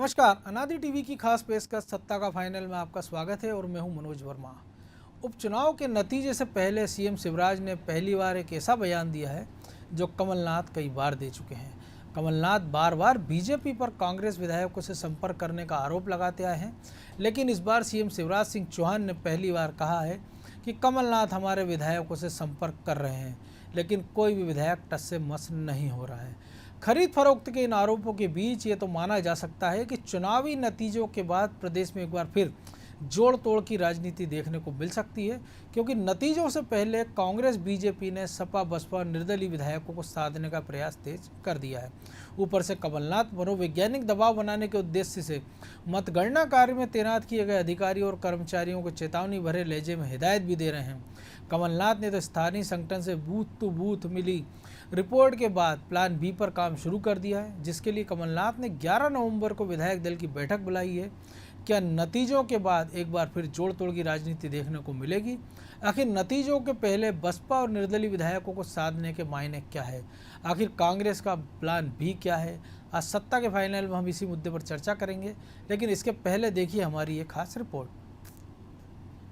नमस्कार, अनादि टीवी की खास पेशकश सत्ता का फाइनल में आपका स्वागत है और मैं हूं मनोज वर्मा। उपचुनाव के नतीजे से पहले सीएम शिवराज ने पहली बार एक ऐसा बयान दिया है जो कमलनाथ कई बार दे चुके हैं। कमलनाथ बार बार बीजेपी पर कांग्रेस विधायकों से संपर्क करने का आरोप लगाते आए हैं, लेकिन इस बार सीएम शिवराज सिंह चौहान ने पहली बार कहा है कि कमलनाथ हमारे विधायकों से संपर्क कर रहे हैं, लेकिन कोई भी विधायक टस से मस नहीं हो रहा है। खरीद फरोख्त के इन आरोपों के बीच ये तो माना जा सकता है कि चुनावी नतीजों के बाद प्रदेश में एक बार फिर जोड़ तोड़ की राजनीति देखने को मिल सकती है, क्योंकि नतीजों से पहले कांग्रेस बीजेपी ने सपा बसपा निर्दलीय विधायकों को साधने का प्रयास तेज कर दिया है। ऊपर से कमलनाथ मनोवैज्ञानिक दबाव बनाने के उद्देश्य से मतगणना कार्य में तैनात किए गए अधिकारियों और कर्मचारियों को चेतावनी भरे लहजे में हिदायत भी दे रहे हैं। कमलनाथ ने तो स्थानीय संगठन से बूथ टू बूथ मिली रिपोर्ट के बाद प्लान बी पर काम शुरू कर दिया है, जिसके लिए कमलनाथ ने 11 नवंबर को विधायक दल की बैठक बुलाई है। क्या नतीजों के बाद एक बार फिर जोड़ तोड़ की राजनीति देखने को मिलेगी? आखिर नतीजों के पहले बसपा और निर्दलीय विधायकों को साधने के मायने क्या है? आखिर कांग्रेस का प्लान बी क्या है? आज सत्ता के फाइनल में हम इसी मुद्दे पर चर्चा करेंगे, लेकिन इसके पहले देखिए हमारी ये खास रिपोर्ट।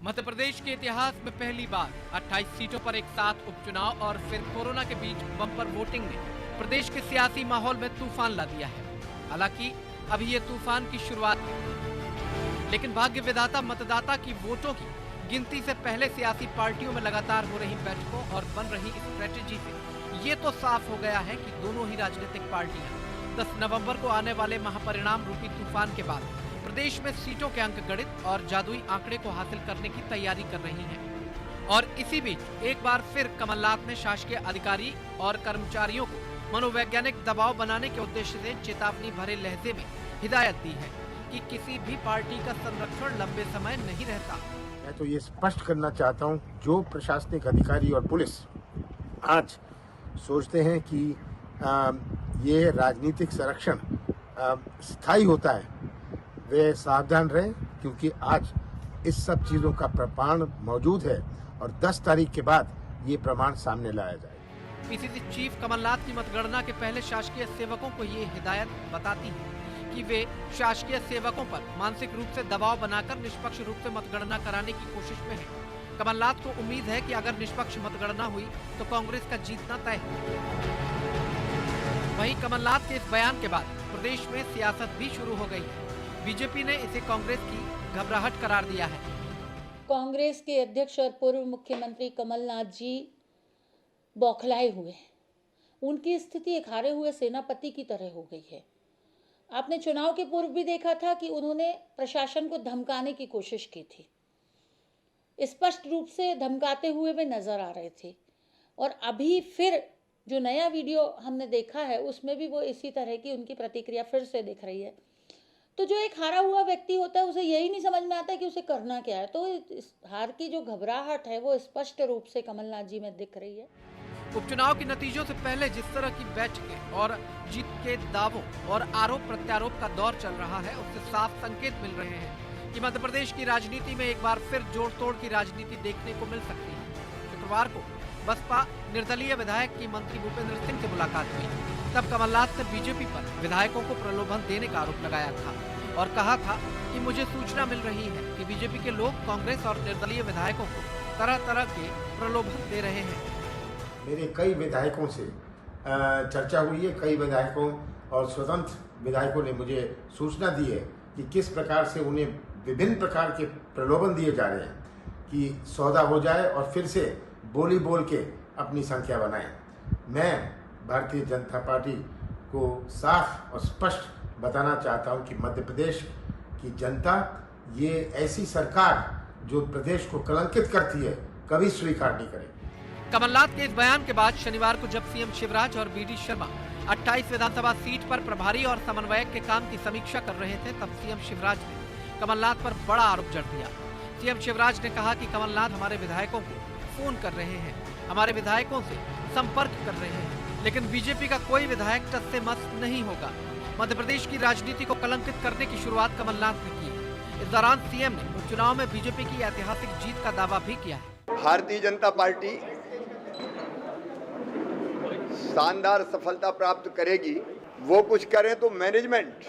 मध्य प्रदेश के इतिहास में पहली बार 28 सीटों पर एक साथ उपचुनाव और फिर कोरोना के बीच बम्पर वोटिंग ने प्रदेश के सियासी माहौल में तूफान ला दिया है। हालांकि अभी ये तूफान की शुरुआत है, लेकिन भाग्य विधाता मतदाता की वोटों की गिनती से पहले सियासी पार्टियों में लगातार हो रही बैठकों और बन रही स्ट्रेटेजी से ये तो साफ हो गया है कि दोनों ही राजनीतिक पार्टियां 10 नवंबर को आने वाले महापरिणाम रूपी तूफान के बाद प्रदेश में सीटों के अंक गणित और जादुई आंकड़े को हासिल करने की तैयारी कर रही हैं। और इसी बीच एक बार फिर कमलनाथ ने शासकीय अधिकारी और कर्मचारियों को मनोवैज्ञानिक दबाव बनाने के उद्देश्य से चेतावनी भरे लहजे में हिदायत दी है कि किसी भी पार्टी का संरक्षण लंबे समय नहीं रहता। मैं तो ये स्पष्ट करना चाहता हूँ, जो प्रशासनिक अधिकारी और पुलिस आज सोचते हैं कि ये राजनीतिक संरक्षण स्थायी होता है, वे सावधान रहें, क्योंकि आज इस सब चीजों का प्रमाण मौजूद है और 10 तारीख के बाद ये प्रमाण सामने लाया जाएगा। पीसीसी चीफ कमलनाथ की मतगणना के पहले शासकीय सेवकों को ये हिदायत बताती है कि वे शासकीय सेवकों पर मानसिक रूप से दबाव बनाकर निष्पक्ष रूप से मतगणना कराने की कोशिश में है। कमलनाथ को उम्मीद है कि अगर निष्पक्ष मतगणना हुई तो कांग्रेस का जीतना तय है। वहीं कमलनाथ के इस बयान के बाद प्रदेश में सियासत भी शुरू हो गई है। बीजेपी ने इसे कांग्रेस की घबराहट करार दिया है। कांग्रेस के अध्यक्ष और पूर्व मुख्यमंत्री कमलनाथ जी बौखलाए हुए हैं। उनकी स्थिति एक हारे हुए सेनापति की तरह हो गई है। आपने चुनाव के पूर्व भी देखा था कि उन्होंने प्रशासन को धमकाने की कोशिश की थी, स्पष्ट रूप से धमकाते हुए वे नजर आ रहे थे। और अभी फिर जो नया वीडियो हमने देखा है उसमें भी वो इसी तरह की उनकी प्रतिक्रिया फिर से दिख रही है। तो जो एक हारा हुआ व्यक्ति होता है उसे यही नहीं समझ में आता कि उसे करना क्या है। तो इस हार की जो घबराहट है वो स्पष्ट रूप से कमलनाथ जी में दिख रही है। उपचुनाव के नतीजों से पहले जिस तरह की बैठकें और जीत के दावों और आरोप प्रत्यारोप का दौर चल रहा है, उससे साफ संकेत मिल रहे हैं कि मध्य प्रदेश की राजनीति में एक बार फिर जोड़ तोड़ की राजनीति देखने को मिल सकती है। शुक्रवार को बसपा निर्दलीय विधायक की मंत्री भूपेंद्र सिंह से मुलाकात हुई। तब कमलनाथ ने बीजेपी पर विधायकों को प्रलोभन देने का आरोप लगाया था और कहा था कि मुझे सूचना मिल रही है कि बीजेपी के लोग कांग्रेस और निर्दलीय विधायकों को तरह तरह के प्रलोभन दे रहे हैं। मेरे कई विधायकों से चर्चा हुई है, कई विधायकों और स्वतंत्र विधायकों ने मुझे सूचना दी है कि किस प्रकार से उन्हें विभिन्न प्रकार के प्रलोभन दिए जा रहे हैं कि सौदा हो जाए और फिर से बोली बोल के अपनी संख्या बनाएं। मैं भारतीय जनता पार्टी को साफ और स्पष्ट बताना चाहता हूं कि मध्य प्रदेश की जनता ये ऐसी सरकार जो प्रदेश को कलंकित करती है कभी स्वीकार नहीं करेगी। कमलनाथ के इस बयान के बाद शनिवार को जब सीएम शिवराज और बीडी शर्मा 28 विधानसभा सीट पर प्रभारी और समन्वयक के काम की समीक्षा कर रहे थे, तब सीएम शिवराज ने कमलनाथ पर बड़ा आरोप जड़ दिया। सीएम शिवराज ने कहा कि कमलनाथ हमारे विधायकों को फोन कर रहे हैं, हमारे विधायकों से संपर्क कर रहे हैं, लेकिन बीजेपी का कोई विधायक टस से मस नहीं होगा। मध्य प्रदेश की राजनीति को कलंकित करने की शुरुआत कमलनाथ ने की। इस दौरान सीएम ने उपचुनाव में बीजेपी की ऐतिहासिक जीत का दावा भी किया है। भारतीय जनता पार्टी शानदार सफलता प्राप्त करेगी। वो कुछ करें तो मैनेजमेंट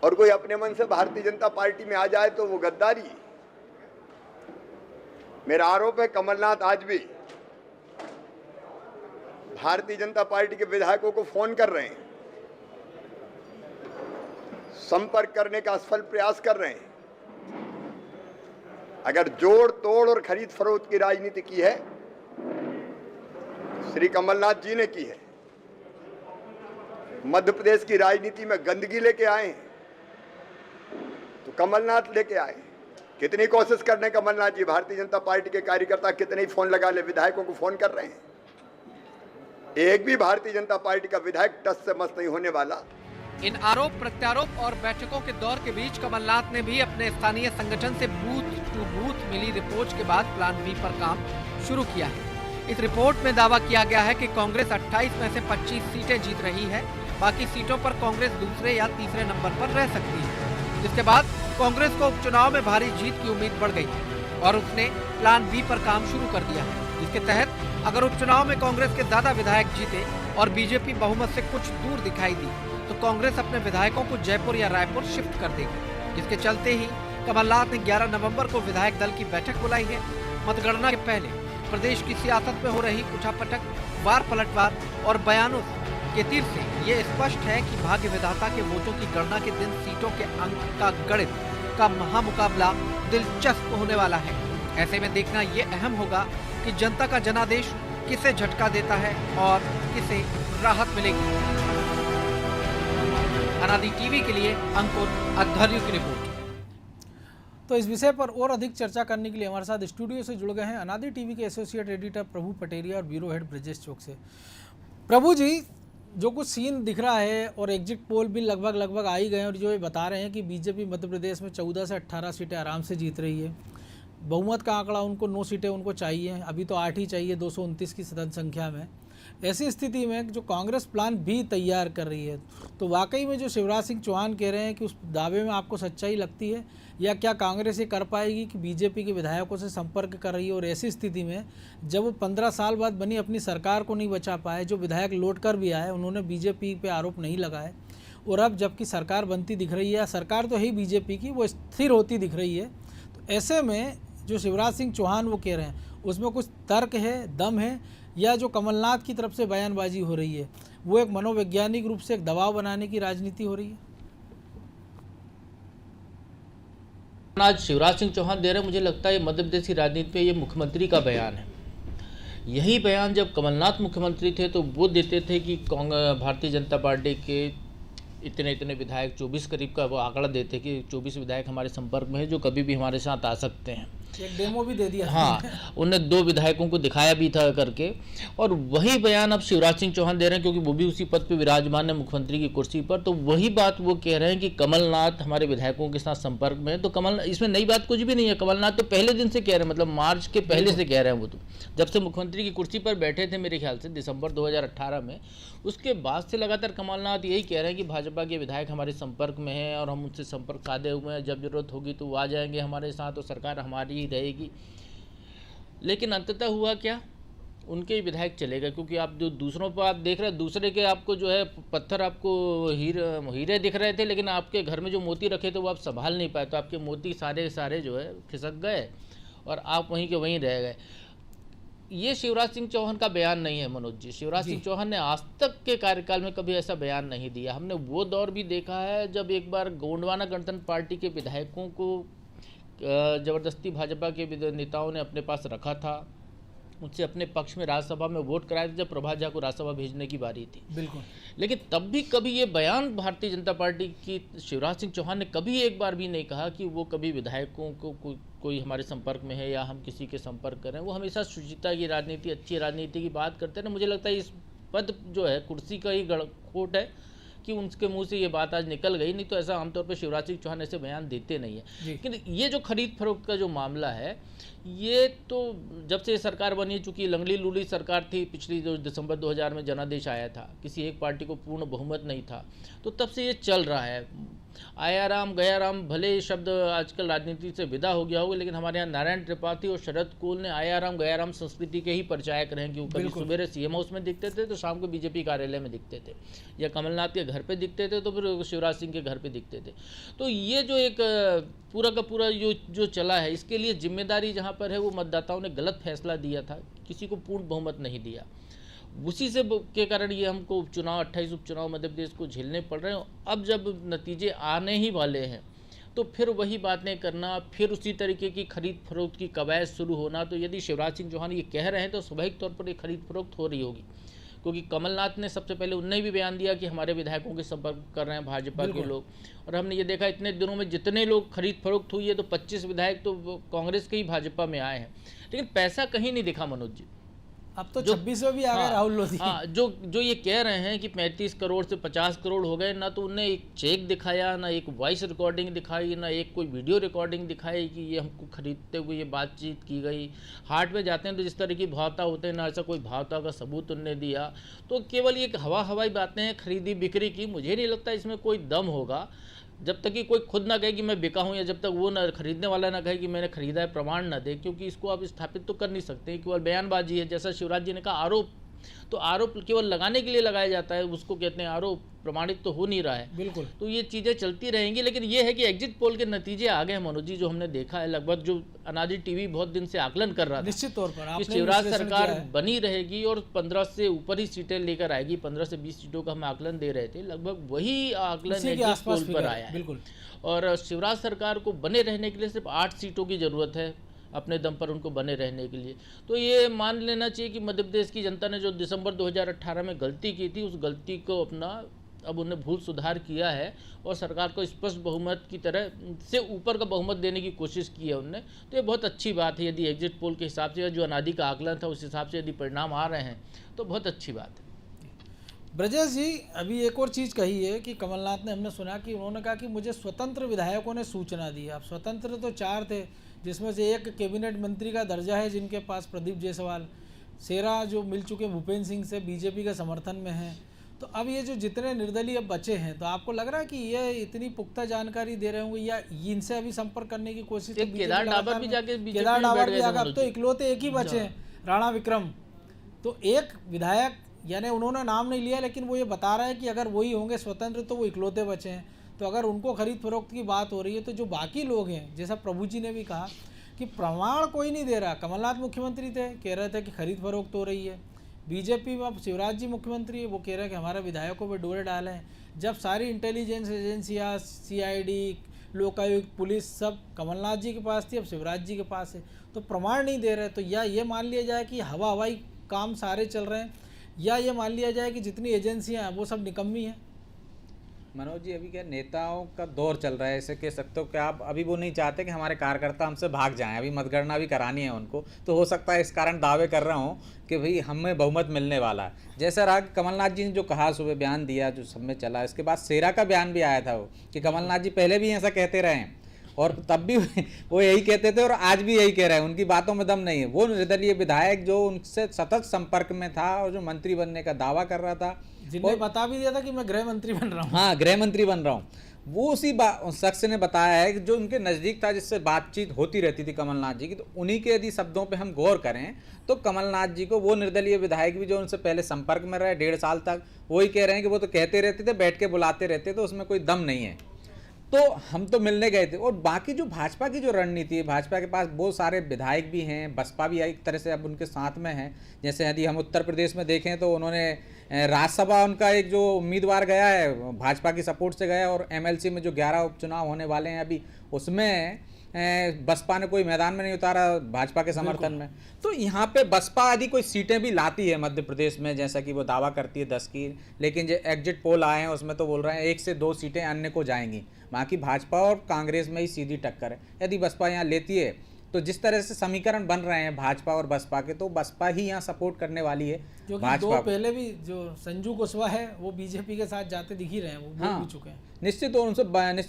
और कोई अपने मन से भारतीय जनता पार्टी में आ जाए तो वो गद्दारी। मेरा आरोप है कमलनाथ आज भी भारतीय जनता पार्टी के विधायकों को फोन कर रहे हैं, संपर्क करने का असफल प्रयास कर रहे हैं। अगर जोड़ तोड़ और खरीद फरोख्त की राजनीति की है, श्री कमलनाथ जी ने की है। मध्य प्रदेश की राजनीति में गंदगी लेके आए हैं तो कमलनाथ लेके आए। कितनी कोशिश कर रहे हैं कमलनाथ जी, भारतीय जनता पार्टी के कार्यकर्ता कितने ही फोन लगा ले, विधायकों को फोन कर रहे हैं। एक भी भारतीय जनता पार्टी का विधायक टस से मस नहीं होने वाला। इन आरोप प्रत्यारोप और बैठकों के दौर के बीच कमलनाथ ने भी अपने स्थानीय संगठन से बूथ टू बूथ मिली रिपोर्ट के बाद प्लान बी पर काम शुरू किया है। इस रिपोर्ट में दावा किया गया है कि कांग्रेस 28 में से 25 सीटें जीत रही है, बाकी सीटों पर कांग्रेस दूसरे या तीसरे नंबर पर रह सकती है। जिसके बाद कांग्रेस को उपचुनाव में भारी जीत की उम्मीद बढ़ गई है और उसने प्लान बी पर काम शुरू कर दिया है, जिसके तहत अगर उपचुनाव में कांग्रेस के ज्यादा विधायक जीते और बीजेपी बहुमत से कुछ दूर दिखाई दी तो कांग्रेस अपने विधायकों को जयपुर या रायपुर शिफ्ट कर देगी। जिसके चलते ही कमलनाथ ने 11 नवंबर को विधायक दल की बैठक बुलाई है। मतगणना के पहले प्रदेश की सियासत में हो रही उठापटक, वार पलटवार और बयानों के तीर से ये स्पष्ट है कि भाग्य विधाता के वोटों की गणना के दिन सीटों के अंक का गणित का महामुकाबला दिलचस्प होने वाला है। ऐसे में देखना ये अहम होगा कि जनता का जनादेश किसे झटका देता है और किसे राहत मिलेगी। अनादि टीवी के लिए अंकुर अध्वर्यु की रिपोर्ट। तो इस विषय पर और अधिक चर्चा करने के लिए हमारे साथ स्टूडियो से जुड़ गए हैं अनादि टीवी के एसोसिएट एडिटर प्रभु पटेरिया और ब्यूरो हेड ब्रजेश चौक से। प्रभु जी, जो कुछ सीन दिख रहा है और एग्जिट पोल भी लगभग आ ही गए और जो ये बता रहे हैं कि बीजेपी मध्य प्रदेश में 14 से 18 सीटें आराम से जीत रही है। बहुमत का आंकड़ा उनको 9 सीटें उनको चाहिए, अभी तो 8 ही चाहिए 229 की सदन संख्या में। ऐसी स्थिति में जो कांग्रेस प्लान भी तैयार कर रही है, तो वाकई में जो शिवराज सिंह चौहान कह रहे हैं कि उस दावे में आपको सच्चाई लगती है, या क्या कांग्रेस ये कर पाएगी कि बीजेपी के विधायकों से संपर्क कर रही है और ऐसी स्थिति में जब वो 15 साल बाद बनी अपनी सरकार को नहीं बचा पाए, जो विधायक लौट कर भी आए उन्होंने बीजेपी पे आरोप नहीं लगाए, और अब जबकि सरकार बनती दिख रही है, सरकार तो है ही बीजेपी की, वो स्थिर होती दिख रही है, तो ऐसे में जो शिवराज सिंह चौहान वो कह रहे हैं उसमें कुछ तर्क है, दम है, या जो कमलनाथ की तरफ से बयानबाजी हो रही है वो एक मनोवैज्ञानिक रूप से एक दबाव बनाने की राजनीति हो रही है? आज शिवराज सिंह चौहान दे रहे हैं, मुझे लगता है ये मध्य प्रदेश की राजनीति पे ये मुख्यमंत्री का बयान है। यही बयान जब कमलनाथ मुख्यमंत्री थे तो वो देते थे कि भारतीय जनता पार्टी के इतने विधायक 24 करीब का वो आंकड़ा देते कि 24 विधायक हमारे संपर्क में है जो कभी भी हमारे साथ आ सकते हैं। एक डेमो भी दे दिया। हाँ, उन्हें 2 विधायकों को दिखाया भी था करके, और वही बयान अब शिवराज सिंह चौहान दे रहे हैं क्योंकि वो भी उसी पद पे विराजमान है मुख्यमंत्री की कुर्सी पर। तो वही बात वो कह रहे हैं कि कमलनाथ हमारे विधायकों के साथ संपर्क में है। तो कमल, इसमें नई बात कुछ भी नहीं है। कमलनाथ तो पहले दिन से कह रहे हैं, मतलब मार्च के पहले से कह रहे हैं। वो तो जब से मुख्यमंत्री की कुर्सी पर बैठे थे मेरे ख्याल से दिसंबर 2018 में, उसके बाद से लगातार कमलनाथ यही कह रहे हैं कि भाजपा के विधायक हमारे संपर्क में हैं और हम उनसे संपर्क साधे हुए हैं, जब जरूरत होगी तो वो आ जाएंगे हमारे साथ और सरकार हमारी ही रहेगी। लेकिन अंततः हुआ क्या, उनके ही विधायक चले गए, क्योंकि आप जो दूसरों पर आप देख रहे हैं, दूसरे के आपको जो है पत्थर आपको हीरे दिख रहे थे, लेकिन आपके घर में जो मोती रखे थे वो आप संभाल नहीं पाए, तो आपके मोती सारे जो है खिसक गए और आप वहीं के वहीं रह गए। ये शिवराज सिंह चौहान का बयान नहीं है मनोज जी। शिवराज सिंह चौहान ने आज तक के कार्यकाल में कभी ऐसा बयान नहीं दिया। हमने वो दौर भी देखा है जब एक बार गोंडवाना गणतंत्र पार्टी के विधायकों को ज़बरदस्ती भाजपा के नेताओं ने अपने पास रखा था, उनसे अपने पक्ष में राज्यसभा में वोट कराए थे जब प्रभात झा को राज्यसभा भेजने की बारी थी। बिल्कुल। लेकिन तब भी कभी ये बयान भारतीय जनता पार्टी की शिवराज सिंह चौहान ने कभी एक बार भी नहीं कहा कि वो कभी विधायकों को कोई हमारे संपर्क में है या हम किसी के संपर्क करें। वो हमेशा शुचिता की राजनीति, अच्छी राजनीति की बात करते हैं। मुझे लगता है इस पद जो है कुर्सी का ही गड़खोट है कि उनके मुंह से ये बात आज निकल गई, नहीं तो ऐसा आमतौर पर शिवराज सिंह चौहान ऐसे बयान देते नहीं है। लेकिन ये जो खरीद फरोख्त का जो मामला है, ये तो जब से सरकार बनी, चूंकि लंगड़ी लूली सरकार थी पिछली, जो दिसंबर 2000 में जनादेश आया था, किसी एक पार्टी को पूर्ण बहुमत नहीं था, तो तब से ये चल रहा है। आया राम गया राम, भले ये शब्द आजकल राजनीति से विदा हो गया होगा, लेकिन हमारे यहाँ नारायण त्रिपाठी और शरद कोल ने आया राम गया राम संस्कृति के ही प्रचारक रहे हैं कि वो कभी सवेरे सीएम हाउस में दिखते थे तो शाम को बीजेपी कार्यालय में दिखते थे, या कमलनाथ के घर पे दिखते थे तो फिर शिवराज सिंह के घर पे दिखते थे। तो ये जो एक पूरा का पूरा जो चला है, इसके लिए जिम्मेदारी जहाँ पर है वो मतदाताओं ने गलत फैसला दिया था, किसी को पूर्ण बहुमत नहीं दिया, उसी से के कारण ये हमको उपचुनाव 28 उपचुनाव मध्य प्रदेश को झेलने पड़ रहे हैं। अब जब नतीजे आने ही वाले हैं तो फिर वही बातें करना, फिर उसी तरीके की खरीद फरोख्त की कवायद शुरू होना। तो यदि शिवराज सिंह चौहान ये कह रहे हैं तो स्वाभाविक तौर पर ये खरीद फरोख्त हो रही होगी, क्योंकि कमलनाथ ने सबसे पहले उनने भी बयान दिया कि हमारे विधायकों के संपर्क कर रहे हैं भाजपा के लोग, और हमने ये देखा इतने दिनों में जितने लोग खरीद फरोख्त हुई है तो 25 विधायक तो कांग्रेस के ही भाजपा में आए हैं, लेकिन पैसा कहीं नहीं दिखा मनोज जी। अब तो 26 में भी आ गए राहुल लोधी। हाँ, जो ये कह रहे हैं कि 35 करोड़ से 50 करोड़ हो गए, ना तो उन्हें एक चेक दिखाया, ना एक वॉइस रिकॉर्डिंग दिखाई, ना एक कोई वीडियो रिकॉर्डिंग दिखाई कि ये हमको खरीदते हुए ये बातचीत की गई। हाट में जाते हैं तो जिस तरह की भावता होते हैं, ना ऐसा कोई भावता का सबूत उनने दिया। तो केवल ये हवाई बातें हैं खरीदी बिक्री की। मुझे नहीं लगता इसमें कोई दम होगा जब तक कि कोई खुद ना कहे कि मैं बिका हूँ, या जब तक वो ना खरीदने वाला ना कहे कि मैंने खरीदा है, प्रमाण ना दे, क्योंकि इसको आप स्थापित तो कर नहीं सकते, केवल बयानबाजी है। जैसा शिवराज जी ने कहा आरोप, तो आरोप केवल लगाने के लिए लगाया जाता है, उसको कहते हैं आरोप, प्रमाणित तो हो नहीं रहा है। बिल्कुल। तो ये चीज़ें चलती रहेंगी, लेकिन ये है कि एग्जिट पोल के नतीजे आ गए मनोज जी, जो हमने देखा है लगभग, जो अनाजी टीवी बहुत दिन से आकलन कर रहा था निश्चित तौर पर कि शिवराज सरकार बनी रहेगी और 15 से ऊपर ही सीटें लेकर आएगी, 15 से 20 सीटों का हम आकलन दे रहे थे, लगभग वही आकलन एग्जिट पोल पर आया है। बिल्कुल। और शिवराज सरकार को बने रहने के लिए सिर्फ 8 सीटों की ज़रूरत है, अपने दम पर उनको बने रहने के लिए। तो ये मान लेना चाहिए कि मध्य प्रदेश की जनता ने जो दिसंबर 2018 में गलती की थी, उस गलती को अपना अब उन्हें भूल सुधार किया है और सरकार को स्पष्ट बहुमत की तरह से ऊपर का बहुमत देने की कोशिश की है उनने। तो ये बहुत अच्छी बात है। यदि एग्जिट पोल के हिसाब से जो अनादि का आकलन था उस हिसाब से यदि परिणाम आ रहे हैं तो बहुत अच्छी बात है। ब्रजेश जी, अभी एक और चीज़ कही है कि कमलनाथ ने, हमने सुना कि उन्होंने कहा कि मुझे स्वतंत्र विधायकों ने सूचना दी। अब स्वतंत्र तो 4 थे, जिसमें से एक कैबिनेट मंत्री का दर्जा है जिनके पास प्रदीप जायसवाल, सेरा जो मिल चुके भूपेंद्र सिंह से बीजेपी के समर्थन में हैं। तो अब ये जो जितने निर्दलीय अब बचे हैं, तो आपको लग रहा है कि ये इतनी पुख्ता जानकारी दे रहे होंगे या इनसे अभी संपर्क करने की कोशिश? केदार डाबर भी जाके केदार डाबर भी आगे, अब तो इकलौते एक ही बचे हैं, राणा विक्रम। तो एक विधायक, यानी उन्होंने नाम नहीं लिया, लेकिन वो ये बता रहा है कि अगर वही होंगे स्वतंत्र तो वो इकलौते बचे हैं। तो अगर उनको खरीद फरोख्त की बात हो रही है तो जो बाकी लोग हैं, जैसा प्रभु जी ने भी कहा कि प्रमाण कोई नहीं दे रहा। कमलनाथ मुख्यमंत्री थे, कह रहे थे कि खरीद फरोख्त हो रही है। बीजेपी में अब शिवराज जी मुख्यमंत्री है, वो कह रहे हैं कि हमारे विधायकों पर डोरे डाले हैं। जब सारी इंटेलिजेंस एजेंसियाँ, CID, लोकायुक्त, पुलिस सब कमलनाथ जी के पास थी, अब शिवराज जी के पास है, तो प्रमाण नहीं दे रहे। तो या ये मान लिया जाए कि हवाई काम सारे चल रहे हैं, या ये मान लिया जाए कि जितनी एजेंसियां हैं वो सब निकम्मी हैं? मनोज जी, अभी क्या नेताओं का दौर चल रहा है, ऐसे कह सकते हो कि आप अभी वो नहीं चाहते कि हमारे कार्यकर्ता हमसे भाग जाएं। अभी मतगणना भी करानी है उनको, तो हो सकता है इस कारण दावे कर रहा हूँ कि भाई हमें बहुमत मिलने वाला है। जैसा रहा कमलनाथ जी ने जो कहा, सुबह बयान दिया जो सब में चला, इसके बाद सेरा का बयान भी आया था वो कि कमलनाथ जी पहले भी ऐसा कहते रहे हैं और तब भी वो यही कहते थे और आज भी यही कह रहे हैं, उनकी बातों में दम नहीं है। वो निर्दलीय विधायक जो उनसे सतत संपर्क में था और जो मंत्री बनने का दावा कर रहा था, जिन्होंने बता भी दिया था कि मैं गृह मंत्री बन रहा हूँ। हाँ, गृह मंत्री बन रहा हूँ, वो उसी शख्स ने बताया है कि जो उनके नज़दीक था, जिससे बातचीत होती रहती थी कमलनाथ जी की। तो उन्हीं के यदि शब्दों पे हम गौर करें तो कमलनाथ जी को वो निर्दलीय विधायक भी जो उनसे पहले संपर्क में रहे 1.5 साल तक, वही कह रहे हैं कि वो तो कहते रहते थे, बैठ के बुलाते रहते थे, उसमें कोई दम नहीं है। तो हम तो मिलने गए थे। और बाकी जो भाजपा की जो रणनीति है, भाजपा के पास बहुत सारे विधायक भी हैं, बसपा भी एक तरह से अब उनके साथ में है। जैसे यदि हम उत्तर प्रदेश में देखें तो उन्होंने राज्यसभा, उनका एक जो उम्मीदवार गया है भाजपा की सपोर्ट से गया, और MLC में जो 11 उपचुनाव होने वाले हैं अभी, उसमें बसपा ने कोई मैदान में नहीं उतारा भाजपा के समर्थन में। तो यहाँ पे बसपा यदि कोई सीटें भी लाती है मध्य प्रदेश में, जैसा कि वो दावा करती है 10 की, लेकिन जो एग्जिट पोल आए हैं उसमें तो बोल रहे हैं 1 से 2 सीटें अन्य को जाएंगी। बाकी भाजपा और कांग्रेस में ही सीधी टक्कर है। यदि बसपा यहाँ लेती है तो जिस तरह से समीकरण बन रहे हैं भाजपा और बसपा के, तो बसपा ही यहाँ सपोर्ट करने वाली है। क्योंकि 2 पहले भी जो संजू कुशवाहा है वो बीजेपी के साथ जाते दिख ही रहे हैं, वो बोल भी चुके हैं। निश्चित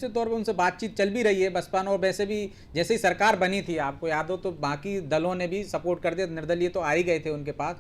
तौर पर उनसे बातचीत चल भी रही है बसपा ने। और वैसे भी जैसे ही सरकार बनी थी, आपको याद हो तो बाकी दलों ने भी सपोर्ट कर दिया, निर्दलीय तो आ ही गए थे उनके पास।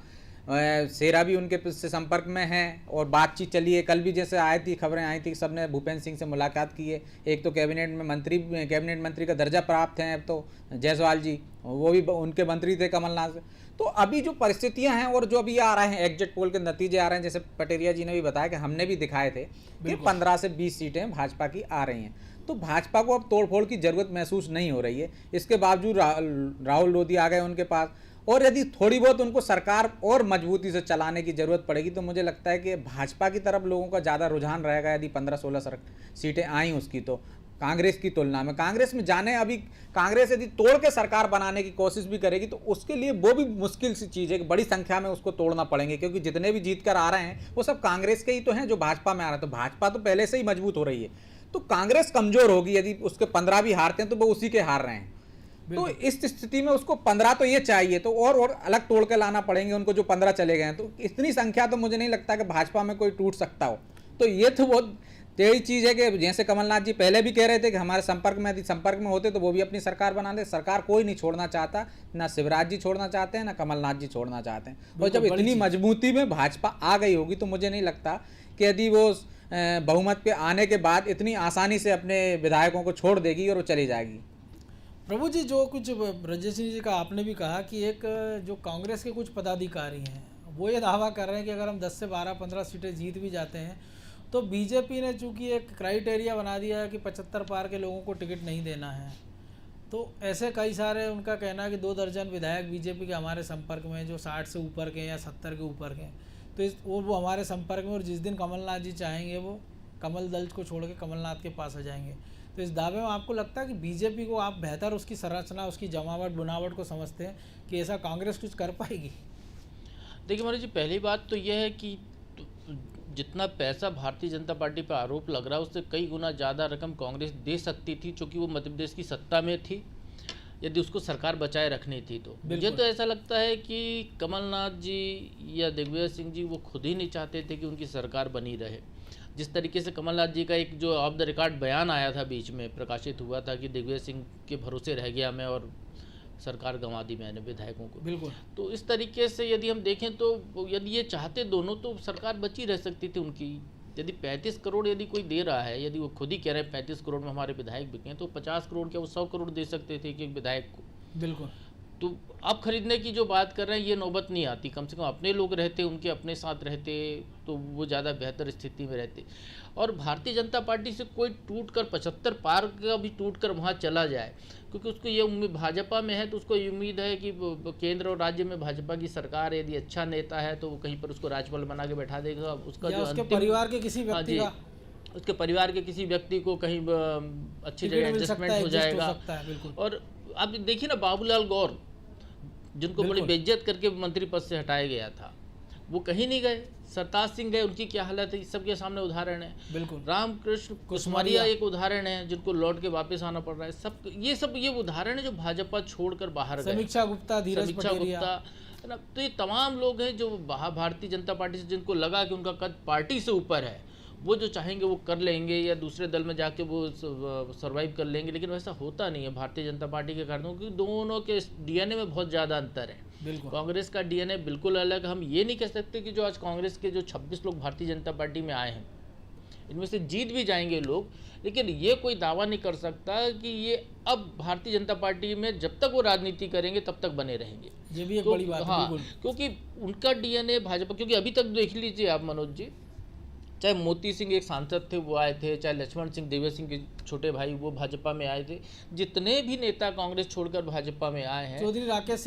शेरा भी उनके से संपर्क में हैं और बातचीत चली है। कल भी जैसे आई थी, खबरें आई थी, सबने भूपेंद्र सिंह से मुलाकात की है। एक तो कैबिनेट मंत्री का दर्जा प्राप्त हैं अब तो जायसवाल जी, वो भी उनके मंत्री थे कमलनाथ से। तो अभी जो परिस्थितियां हैं और जो अभी आ रहे हैं एग्जिट पोल के नतीजे आ रहे हैं, जैसे पटेरिया जी ने भी बताया कि हमने भी दिखाए थे कि 15 से 20 सीटें भाजपा की आ रही हैं। तो भाजपा को अब तोड़फोड़ की जरूरत महसूस नहीं हो रही है। इसके बावजूद राहुल लोधी आ गए उनके पास, और यदि थोड़ी बहुत उनको सरकार और मजबूती से चलाने की जरूरत पड़ेगी तो मुझे लगता है कि भाजपा की तरफ लोगों का ज़्यादा रुझान रहेगा यदि 15-16 सीटें आई उसकी, तो कांग्रेस की तुलना में। कांग्रेस में जाने, अभी कांग्रेस यदि तोड़ के सरकार बनाने की कोशिश भी करेगी तो उसके लिए वो भी मुश्किल सी चीज़ है कि बड़ी संख्या में उसको तोड़ना पड़ेंगे, क्योंकि जितने भी जीत कर आ रहे हैं वो सब कांग्रेस के ही तो हैं जो भाजपा में आ रहे हैं। तो भाजपा तो पहले से ही मजबूत हो रही है, तो कांग्रेस कमजोर होगी यदि उसके 15 भी हारते हैं तो वो उसी के हार रहे हैं। तो इस स्थिति में उसको 15 तो ये चाहिए, तो और अलग तोड़ के लाना पड़ेंगे उनको जो 15 चले गए हैं। तो इतनी संख्या तो मुझे नहीं लगता कि भाजपा में कोई टूट सकता हो। तो ये तो बहुत टेढ़ी चीज़ है कि जैसे कमलनाथ जी पहले भी कह रहे थे कि हमारे संपर्क में होते तो वो भी अपनी सरकार बना दे। सरकार कोई नहीं छोड़ना चाहता, ना शिवराज जी छोड़ना चाहते हैं, ना कमलनाथ जी छोड़ना चाहते हैं। और जब इतनी मजबूती में भाजपा आ गई होगी तो मुझे नहीं लगता कि यदि वो बहुमत पे आने के बाद इतनी आसानी से अपने विधायकों को छोड़ देगी और वो चली जाएगी। प्रभु जी, जो कुछ ब्रजेश सिंह जी का आपने भी कहा कि एक जो कांग्रेस के कुछ पदाधिकारी हैं वो ये दावा कर रहे हैं कि अगर हम 10 से 12-15 सीटें जीत भी जाते हैं तो बीजेपी ने चूंकि एक क्राइटेरिया बना दिया है कि 75 पार के लोगों को टिकट नहीं देना है। तो ऐसे कई सारे, उनका कहना है कि 2 दर्जन विधायक बीजेपी के हमारे संपर्क में जो 60 से ऊपर के या 70 के ऊपर के, तो वो हमारे संपर्क में, और जिस दिन कमलनाथ जी चाहेंगे वो कमल दल को छोड़ के कमलनाथ के पास आ जाएंगे। तो इस दावे में आपको लगता है कि बीजेपी को आप बेहतर उसकी संरचना, उसकी जमावट बुनावट को समझते हैं कि ऐसा कांग्रेस कुछ कर पाएगी? देखिए मनोज जी, पहली बात तो यह है कि जितना पैसा भारतीय जनता पार्टी पर आरोप लग रहा है उससे कई गुना ज़्यादा रकम कांग्रेस दे सकती थी, क्योंकि वो मध्य प्रदेश की सत्ता में थी, यदि उसको सरकार बचाए रखनी थी। तो मुझे तो ऐसा लगता है कि कमलनाथ जी या दिग्विजय सिंह जी वो खुद ही नहीं चाहते थे कि उनकी सरकार बनी रहे। जिस तरीके से कमलनाथ जी का एक जो ऑफ द रिकॉर्ड बयान आया था, बीच में प्रकाशित हुआ था कि दिग्विजय सिंह के भरोसे रह गया मैं और सरकार गंवा दी मैंने विधायकों को। बिल्कुल। तो इस तरीके से यदि हम देखें तो यदि ये चाहते दोनों तो सरकार बची रह सकती थी उनकी। यदि 35 करोड़ यदि कोई दे रहा है, यदि वो खुद ही कह रहे हैं 35 करोड़ में हमारे विधायक बिके, तो 50 करोड़ क्या वो 100 करोड़ दे सकते थे कि एक विधायक को। बिल्कुल। तो अब खरीदने की जो बात कर रहे हैं ये नौबत नहीं आती। कम से कम अपने लोग रहते, उनके अपने साथ रहते तो वो ज़्यादा बेहतर स्थिति में रहते। और भारतीय जनता पार्टी से कोई टूट कर 75 पार का भी टूट कर वहाँ चला जाए, क्योंकि उसको ये उम्मीद, भाजपा में है तो उसको ये उम्मीद है कि केंद्र और राज्य में भाजपा की सरकार, यदि अच्छा नेता है तो वो कहीं पर उसको राज्यपाल बना के बैठा देगा। उसका जो उसके परिवार के किसी व्यक्ति का, उसके परिवार के किसी व्यक्ति को कहीं अच्छी जगह एडजस्टमेंट हो जाएगा। और आप देखिए ना, बाबूलाल गौर जिनको बड़ी बेइज्जत करके मंत्री पद से हटाया गया था, वो कहीं नहीं गए। सरताज सिंह गए, उनकी क्या हालत है सबके सामने उदाहरण है। बिल्कुल। रामकृष्ण कुसमारिया एक उदाहरण है जिनको लौट के वापस आना पड़ रहा है। सब ये उदाहरण है जो भाजपा छोड़कर बाहर गए। समीक्षा गुप्ता, धीरज पटेरिया, है ना। तो ये तमाम लोग हैं जो भारतीय जनता पार्टी से, जिनको लगा कि उनका कद पार्टी से ऊपर है, वो जो चाहेंगे वो कर लेंगे या दूसरे दल में जाके वो सर्वाइव कर लेंगे। लेकिन वैसा होता नहीं है भारतीय जनता पार्टी के कारणों, क्योंकि दोनों के डीएनए में बहुत ज़्यादा अंतर है। कांग्रेस का डीएनए बिल्कुल अलग। हम ये नहीं कह सकते कि जो आज कांग्रेस के जो 26 लोग भारतीय जनता पार्टी में आए हैं, इनमें से जीत भी जाएंगे लोग, लेकिन ये कोई दावा नहीं कर सकता कि ये अब भारतीय जनता पार्टी में जब तक वो राजनीति करेंगे तब तक बने रहेंगे। ये भी एक बड़ी बात है। हाँ, क्योंकि उनका डीएनए भाजपा, क्योंकि अभी तक देख लीजिए आप मनोज जी, चाहे मोती सिंह एक सांसद थे वो आए थे, चाहे लक्ष्मण सिंह, दिग्विजय सिंह के छोटे भाई, वो भाजपा में आए थे। जितने भी नेता कांग्रेस छोड़कर भाजपा में आए हैं, चौधरी राकेश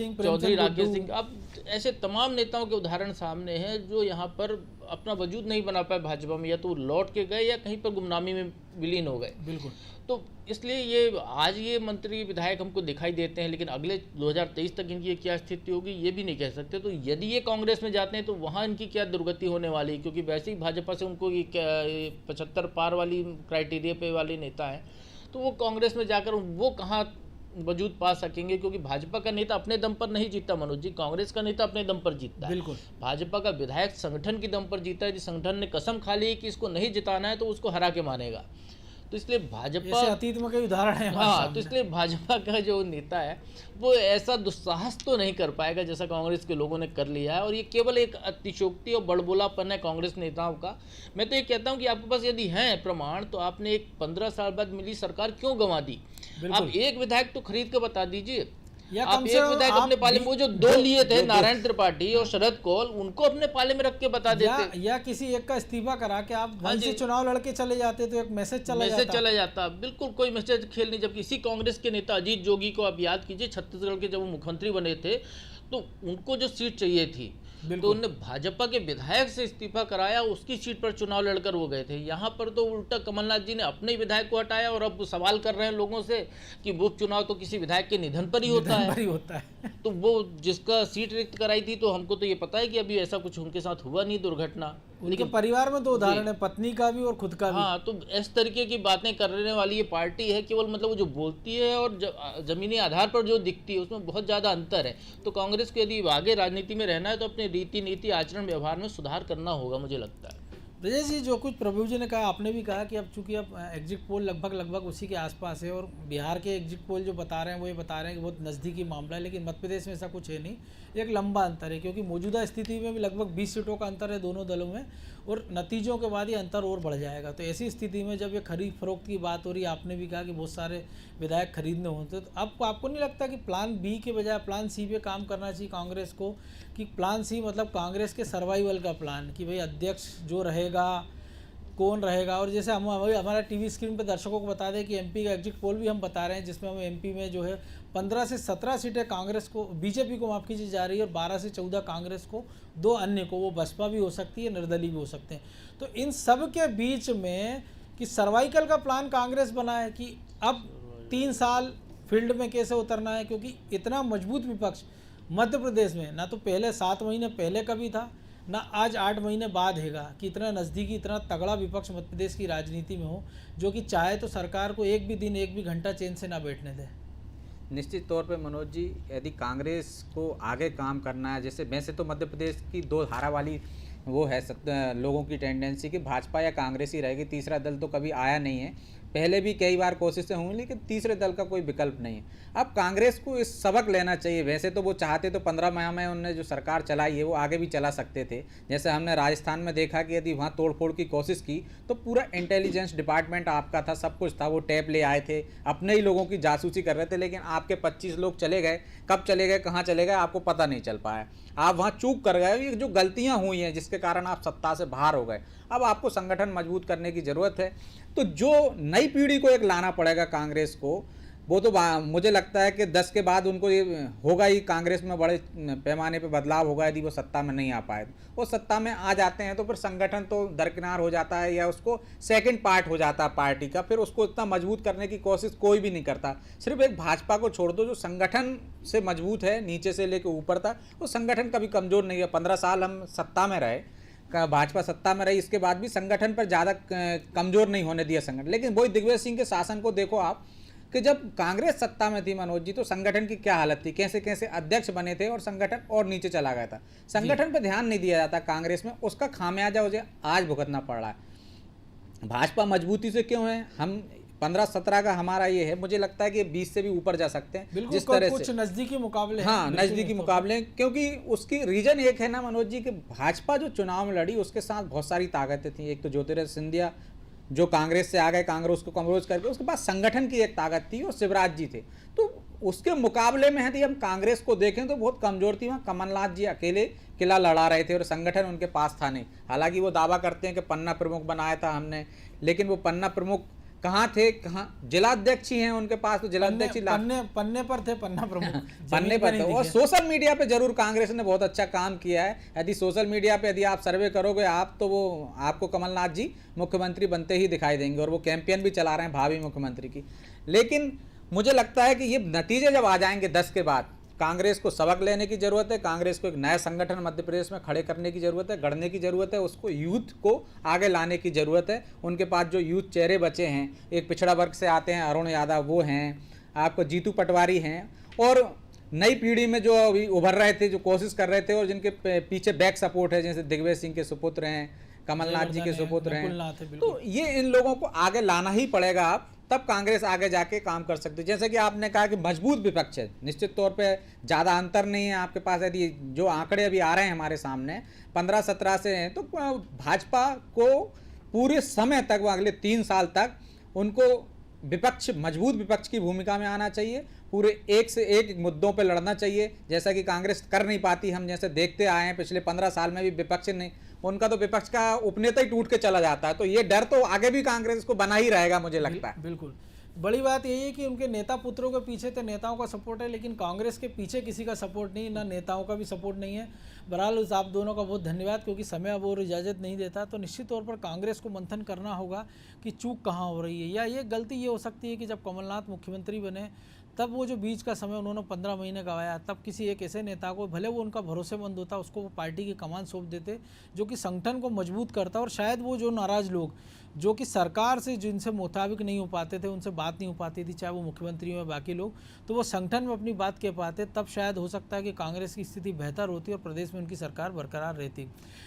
सिंह, अब ऐसे तमाम नेताओं के उदाहरण सामने हैं जो यहाँ पर अपना वजूद नहीं बना पाए भाजपा में, या तो लौट के गए या कहीं पर गुमनामी में विलीन हो गए। बिल्कुल। तो इसलिए ये आज ये मंत्री विधायक हमको दिखाई देते हैं, लेकिन अगले 2023 तक इनकी क्या स्थिति होगी ये भी नहीं कह सकते। तो यदि ये कांग्रेस में जाते हैं तो वहाँ इनकी क्या दुर्गति होने वाली है, क्योंकि वैसे ही भाजपा से उनको ये 75 पार वाली क्राइटेरिया पे वाले नेता हैं, तो वो कांग्रेस में जाकर वो कहाँ वजूद पा सकेंगे, क्योंकि भाजपा का नेता अपने दम पर नहीं जीतता मनोज जी, कांग्रेस का नेता अपने दम पर जीतता है। बिल्कुल। भाजपा का विधायक संगठन के दम पर जीता है। जिस संगठन ने कसम खा ली कि इसको नहीं जिताना है तो उसको हरा के मानेगा। तो इसलिए ऐसे भाजपा, अतीत में कई उदाहरण है हमारे हाँ, सामने। तो इसलिए भाजपा का जो नेता है वो ऐसा दुस्साहस तो नहीं कर पाएगा जैसा कांग्रेस के लोगों ने कर लिया है, और ये केवल एक अतिशयोक्ति और बड़बोलापन है कांग्रेस नेताओं का। मैं तो ये कहता हूँ कि आपके पास यदि है प्रमाण तो आपने एक 15 साल बाद मिली सरकार क्यों गंवा दी? आप एक विधायक तो खरीद के बता दीजिए, या आप कम से एक कम विधायक आप अपने पाले में, वो जो दो लिए थे नारायण त्रिपाठी और शरद कौल, उनको अपने पाले में रख के बता देते, या किसी एक का इस्तीफा करा के आप हाँ वहीं से जी। चुनाव लड़के चले जाते तो एक मैसेज चला मैसेज जाता। चला जाता। बिल्कुल कोई मैसेज खेल नहीं। जबकि इसी कांग्रेस के नेता अजीत जोगी को आप याद कीजिए, छत्तीसगढ़ के जब वो मुख्यमंत्री बने थे तो उनको जो सीट चाहिए थी तो उन्होंने भाजपा के विधायक से इस्तीफा कराया, उसकी सीट पर चुनाव लड़कर वो गए थे। यहाँ पर तो उल्टा कमलनाथ जी ने अपने ही विधायक को हटाया और अब सवाल कर रहे हैं लोगों से कि वो चुनाव तो किसी विधायक के निधन पर ही होता है। तो वो जिसका सीट रिक्त कराई थी, तो हमको तो ये पता है कि अभी ऐसा कुछ उनके साथ हुआ नहीं दुर्घटना, लेकिन परिवार में 2 उदाहरण है, पत्नी का भी और खुद का भी। हाँ, तो इस तरीके की बातें करने वाली ये पार्टी है, केवल मतलब वो जो बोलती है और जमीनी आधार पर जो दिखती है उसमें बहुत ज़्यादा अंतर है। तो कांग्रेस को यदि आगे राजनीति में रहना है तो अपने रीति नीति आचरण व्यवहार में सुधार करना होगा, मुझे लगता है। विजय जी, जो कुछ प्रभु जी ने कहा, आपने भी कहा कि अब चूंकि अब एग्जिट पोल लगभग उसी के आसपास है, और बिहार के एग्जिट पोल जो बता रहे हैं वो ये बता रहे हैं कि बहुत नज़दीकी मामला है, लेकिन मध्य प्रदेश में ऐसा कुछ है नहीं, एक लंबा अंतर है, क्योंकि मौजूदा स्थिति में भी लगभग 20 सीटों का अंतर है दोनों दलों में, और नतीजों के बाद ये अंतर और बढ़ जाएगा। तो ऐसी स्थिति में जब ये खरीद फरोख्त की बात हो रही है, आपने भी कहा कि बहुत सारे विधायक खरीदने होते, तो अब आपको नहीं लगता कि प्लान बी के बजाय प्लान सी पे काम करना चाहिए कांग्रेस को? कि प्लान सी मतलब कांग्रेस के सर्वाइवल का प्लान, कि भाई अध्यक्ष जो रहेगा कौन रहेगा। और जैसे हम हमारा टीवी स्क्रीन पर दर्शकों को बता दें कि एमपी का एग्जिट पोल भी हम बता रहे हैं, जिसमें हम एमपी में जो है 15 से 17 सीटें कांग्रेस को, बीजेपी को माफ़ कीजिए जा रही है, और 12 से 14 कांग्रेस को, 2 अन्य को, वो बसपा भी हो सकती है, निर्दलीय भी हो सकते हैं। तो इन सब के बीच में कि सर्वाइकल का प्लान कांग्रेस बनाए कि अब 3 साल फील्ड में कैसे उतरना है, क्योंकि इतना मजबूत विपक्ष मध्य प्रदेश में ना तो पहले 7 महीने पहले कभी था, ना आज 8 महीने बाद हैगा, कि इतना नज़दीकी इतना तगड़ा विपक्ष मध्य प्रदेश की राजनीति में हो, जो कि चाहे तो सरकार को एक भी दिन एक भी घंटा चैन से ना बैठने दे। निश्चित तौर पे मनोज जी, यदि कांग्रेस को आगे काम करना है, जैसे वैसे तो मध्य प्रदेश की 2 धारा वाली वो है लोगों की टेंडेंसी कि भाजपा या कांग्रेस ही रहेगी, तीसरा दल तो कभी आया नहीं है। पहले भी कई बार कोशिशें हुई, लेकिन तीसरे दल का कोई विकल्प नहीं है। अब कांग्रेस को इस सबक लेना चाहिए। वैसे तो वो चाहते तो 15 माह में उन्होंने जो सरकार चलाई है वो आगे भी चला सकते थे। जैसे हमने राजस्थान में देखा कि यदि वहाँ तोड़फोड़ की कोशिश की तो पूरा इंटेलिजेंस डिपार्टमेंट आपका था, सब कुछ था, वो टैप ले आए थे, अपने ही लोगों की जासूसी कर रहे थे, लेकिन आपके 25 लोग चले गए, कब चले गए, कहाँ चले गए, आपको पता नहीं चल पाया। आप वहाँ चूक कर गए। ये जो गलतियाँ हुई हैं जिसके कारण आप सत्ता से बाहर हो गए, अब आपको संगठन मजबूत करने की ज़रूरत है। तो जो नई पीढ़ी को एक लाना पड़ेगा कांग्रेस को, वो तो मुझे लगता है कि 10 के बाद उनको ये होगा ही, कांग्रेस में बड़े पैमाने पे बदलाव होगा यदि वो सत्ता में नहीं आ पाए। वो सत्ता में आ जाते हैं तो फिर संगठन तो दरकिनार हो जाता है, या उसको सेकंड पार्ट हो जाता है पार्टी का, फिर उसको इतना मजबूत करने की कोशिश कोई भी नहीं करता। सिर्फ एक भाजपा को छोड़ दो जो संगठन से मजबूत है, नीचे से लेकर ऊपर तक, वो संगठन कभी कमज़ोर नहीं है। 15 साल हम सत्ता में रहे, भाजपा सत्ता में रही, इसके बाद भी संगठन पर ज़्यादा कमज़ोर नहीं होने दिया संगठन। लेकिन वही दिग्विजय सिंह के शासन को देखो आप, कि जब कांग्रेस सत्ता में थी मनोज जी, तो संगठन की क्या हालत थी, कैसे कैसे अध्यक्ष बने थे और संगठन और नीचे चला गया था। संगठन पे ध्यान नहीं दिया जाता कांग्रेस में, उसका खामियाजा मुझे आज भुगतना पड़ रहा है। भाजपा मजबूती से क्यों है, हम 15-17 का हमारा ये है, मुझे लगता है कि 20 से भी ऊपर जा सकते हैं जिस तरह कुछ से नज़दीकी मुकाबले, हाँ नज़दीकी मुकाबले, क्योंकि उसकी रीजन एक है ना मनोज जी कि भाजपा जो चुनाव में लड़ी उसके साथ बहुत सारी ताकतें थी। एक तो ज्योतिरादित्य सिंधिया जो कांग्रेस से आ गए, कांग्रेस को कमरोज करके, उसके पास संगठन की एक ताकत थी और शिवराज जी थे। तो उसके मुकाबले में यदि हम कांग्रेस को देखें तो बहुत कमजोर थी। वहाँ कमलनाथ जी अकेले किला लड़ा रहे थे और संगठन उनके पास था नहीं। हालांकि वो दावा करते हैं कि पन्ना प्रमुख बनाया था हमने, लेकिन वो पन्ना प्रमुख कहाँ थे, कहाँ जिलाध्यक्ष ही हैं उनके पास, तो जिलाध्यक्ष पन्ने पर थे, पन्ना प्रमुख पन्ने पर थे। और सोशल मीडिया पे जरूर कांग्रेस ने बहुत अच्छा काम किया है। यदि सोशल मीडिया पे यदि आप सर्वे करोगे आप, तो वो आपको कमलनाथ जी मुख्यमंत्री बनते ही दिखाई देंगे, और वो कैंपेन भी चला रहे हैं भावी मुख्यमंत्री की। लेकिन मुझे लगता है कि ये नतीजे जब आ जाएंगे 10 के बाद, कांग्रेस को सबक लेने की जरूरत है, कांग्रेस को एक नया संगठन मध्य प्रदेश में खड़े करने की जरूरत है, गढ़ने की जरूरत है, उसको यूथ को आगे लाने की जरूरत है। उनके पास जो यूथ चेहरे बचे हैं, एक पिछड़ा वर्ग से आते हैं अरुण यादव, वो हैं, आपको जीतू पटवारी हैं, और नई पीढ़ी में जो अभी उभर रहे थे, जो कोशिश कर रहे थे और जिनके पीछे बैक सपोर्ट है, जैसे दिग्विजय सिंह के सुपुत्र हैं, कमलनाथ जी के जयवर्धन है, सुपुत्र नकुलनाथ है, हैं। बिल्कुल। तो ये इन लोगों को आगे लाना ही पड़ेगा, आप तब कांग्रेस आगे जाके काम कर सकती है। जैसे कि आपने कहा कि मजबूत विपक्ष है, निश्चित तौर पे ज़्यादा अंतर नहीं है आपके पास। यदि जो आंकड़े अभी आ रहे हैं हमारे सामने 15-17 से हैं, तो भाजपा को पूरे समय तक, वो अगले 3 साल तक उनको विपक्ष, मजबूत विपक्ष की भूमिका में आना चाहिए, पूरे एक से एक मुद्दों पे लड़ना चाहिए, जैसा कि कांग्रेस कर नहीं पाती। हम जैसे देखते आए हैं पिछले 15 साल में भी विपक्ष नहीं, उनका तो विपक्ष का उपनेता ही टूट के चला जाता है। तो ये डर तो आगे भी कांग्रेस को बना ही रहेगा, मुझे लगता है। बिल्कुल। बड़ी बात यही है कि उनके नेता पुत्रों के पीछे तो नेताओं का सपोर्ट है, लेकिन कांग्रेस के पीछे किसी का सपोर्ट नहीं, ना नेताओं का भी सपोर्ट नहीं है। बहरहाल उस आप दोनों का बहुत धन्यवाद, क्योंकि समय अब और इजाज़त नहीं देता। तो निश्चित तौर पर कांग्रेस को मंथन करना होगा कि चूक कहाँ हो रही है, या ये गलती ये हो सकती है कि जब कमलनाथ मुख्यमंत्री बने तब वो जो बीच का समय उन्होंने 15 महीने गवाया, तब किसी एक ऐसे नेता को, भले वो उनका भरोसेमंद होता, उसको वो पार्टी की कमान सौंप देते, जो कि संगठन को मजबूत करता। और शायद वो जो नाराज़ लोग, जो कि सरकार से जिनसे मुताबिक नहीं हो पाते थे, उनसे बात नहीं हो पाती थी, चाहे वो मुख्यमंत्री हो बाकी लोग, तो वो संगठन में अपनी बात कह पाते, तब शायद हो सकता है कि कांग्रेस की स्थिति बेहतर होती और प्रदेश में उनकी सरकार बरकरार रहती।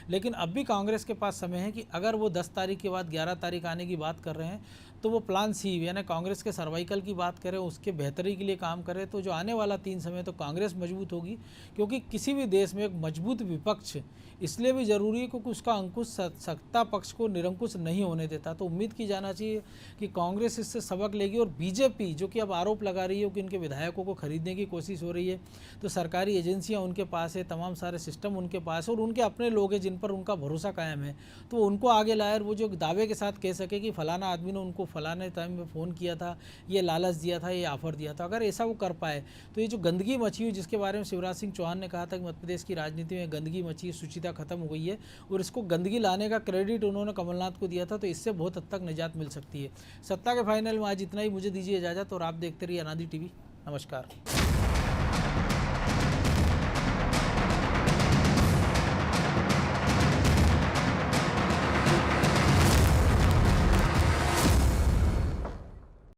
लेकिन अब भी कांग्रेस के पास समय है कि अगर वो 10 तारीख के बाद 11 तारीख आने की बात कर रहे हैं, तो वो प्लान सी, यानी कांग्रेस के सर्वाइकल की बात करें, उसके बेहतरी के लिए काम करें, तो जो आने वाला 3 समय तो कांग्रेस मजबूत होगी। क्योंकि किसी भी देश में एक मजबूत विपक्ष इसलिए भी ज़रूरी है क्योंकि उसका अंकुश सत्ता पक्ष को निरंकुश नहीं होने देता। तो उम्मीद की जाना चाहिए कि कांग्रेस इससे सबक लेगी। और बीजेपी जो कि अब आरोप लगा रही है कि इनके विधायकों को खरीदने की कोशिश हो रही है, तो सरकारी एजेंसियां उनके पास है, तमाम सारे सिस्टम उनके पास है, और उनके अपने लोग हैं जिन पर उनका भरोसा कायम है, तो उनको आगे लाए और वो जो दावे के साथ कह सके कि फलाना आदमी ने उनको फलाने टाइम में फ़ोन किया था, ये लालच दिया था, ये ऑफर दिया था, अगर ऐसा वो कर पाए तो ये जो गंदगी मची हुई, जिसके बारे में शिवराज सिंह चौहान ने कहा था कि मध्य प्रदेश की राजनीति में गंदगी मची, शुचिता खत्म हो गई है, और इसको गंदगी लाने का क्रेडिट उन्होंने कमलनाथ को दिया था, तो इससे बहुत हद तक निजात मिल सकती है। सत्ता के फाइनल में आज इतना ही, मुझे दीजिए इजाज़त, और आप देखते रहिए अनादि टीवी। नमस्कार।